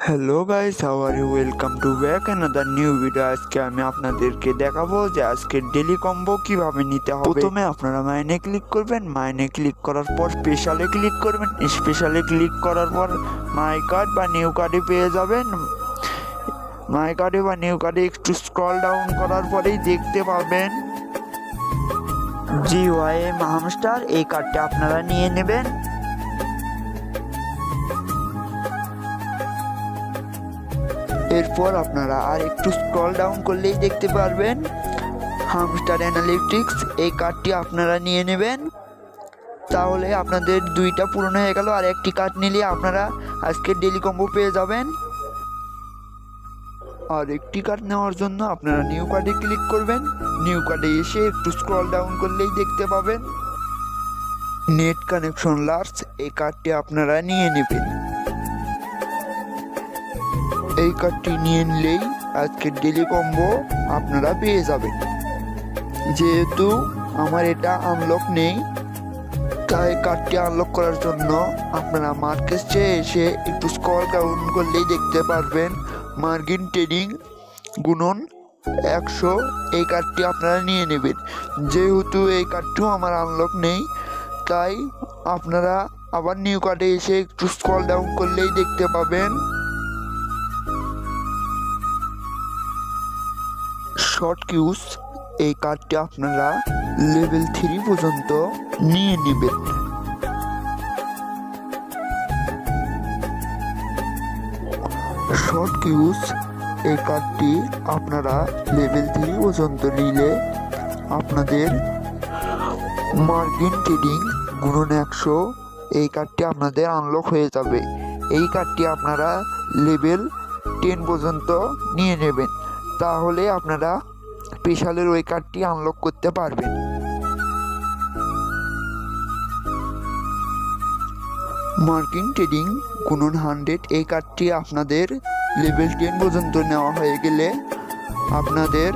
Hello guys, how are you? Welcome to back another new video. আজকে আমি আপনাদেরকে দেখাবো যে আজকে ডেলি কম্বো কিভাবে নিতে হবে। প্রথমে আপনারা মাইনে ক্লিক করবেন, মাইনে ক্লিক করার পর স্পেশালে ক্লিক করবেন, স্পেশালে ক্লিক করার পর মাই কার্ড বা নিউ কার্ডে পেয়ে যাবেন। মাই কার্ডে বা নিউ কার্ডে একটু স্ক্রল ডাউন করার পরেই দেখতে পাবেন GYM হামস্টার। এই কার্ডটা আপনারা নিয়ে নেবেন। এরপর আপনারা আর একটু স্ক্রল ডাউন করলেই দেখতে পারবেন হামস্টার অ্যানালিটিক্স। এই কার্ডটি আপনারা নিয়ে নেবেন। তাহলে আপনাদের দুইটা পূরণ হয়ে গেল। আর একটি কার্ড নিলে আপনারা আজকে ডেলি কম্বো পেয়ে যাবেন। আর একটি কার্ড নেওয়ার জন্য আপনারা নিউ কার্ডে ক্লিক করবেন। নিউ কার্ডে এসে একটু স্ক্রল ডাউন করলেই দেখতে পাবেন নেট কানেকশন লার্জ। এই কার্ডটি আপনারা নিয়ে নেবেন। এই কার্ডটি নিয়ে নিলেই আজকের ডেলি কম্বো আপনারা পেয়ে যাবেন। যেহেতু আমার এটা আনলক নেই, তাই কার্ডটি আনলক করার জন্য আপনারা মার্কেটে এসে একটু স্ক্রল ডাউন করলেই দেখতে পারবেন মার্জিন ট্রেডিং গুণন 100। এই কার্ডটি আপনারা নিয়ে নেবেন। যেহেতু এই কার্ডটিও আমার আনলক নেই, তাই আপনারা আবার নিউ কার্ডে এসে একটু স্ক্রল ডাউন করলেই দেখতে পাবেন শর্ট কিউজ। এই কার্ডটি আপনারা লেভেল 3 পর্যন্ত নিয়ে নেবেন। শর্ট কিউজ এই কার্ডটি আপনারা লেভেল 3 পর্যন্ত নিলে আপনাদের মার্জিন ট্রেডিং গুণন 100 এই কার্ডটি আপনাদের আনলক হয়ে যাবে। এই কার্ডটি আপনারা লেভেল 10 পর্যন্ত নিয়ে নেবেন। তাহলে আপনারা স্পেশালের ওই কার্ডটি আনলক করতে পারবেন। মার্জিন ট্রেডিং গুণন 100 এই কার্ডটি আপনাদের লেভেল 10 পর্যন্ত নেওয়া হয়ে গেলে আপনাদের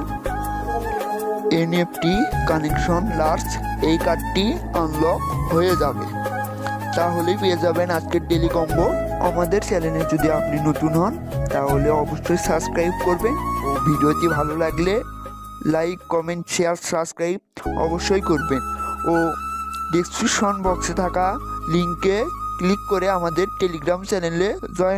NFT কানেকশন লার্জ এই কার্ডটি আনলক হয়ে যাবে। তাহলেই পেয়ে যাবেন আজকের ডেলি কম্বো। আমাদের চ্যানেলে যদি আপনি নতুন হন তাহলে অবশ্যই সাবস্ক্রাইব করবেন, ও ভিডিওটি ভালো লাগলে লাইক, কমেন্ট, শেয়ার, সাবস্ক্রাইব অবশ্যই করবেন। ও ডেসক্রিপশন বক্সে থাকা লিঙ্কে ক্লিক করে আমাদের টেলিগ্রাম চ্যানেলে জয়েন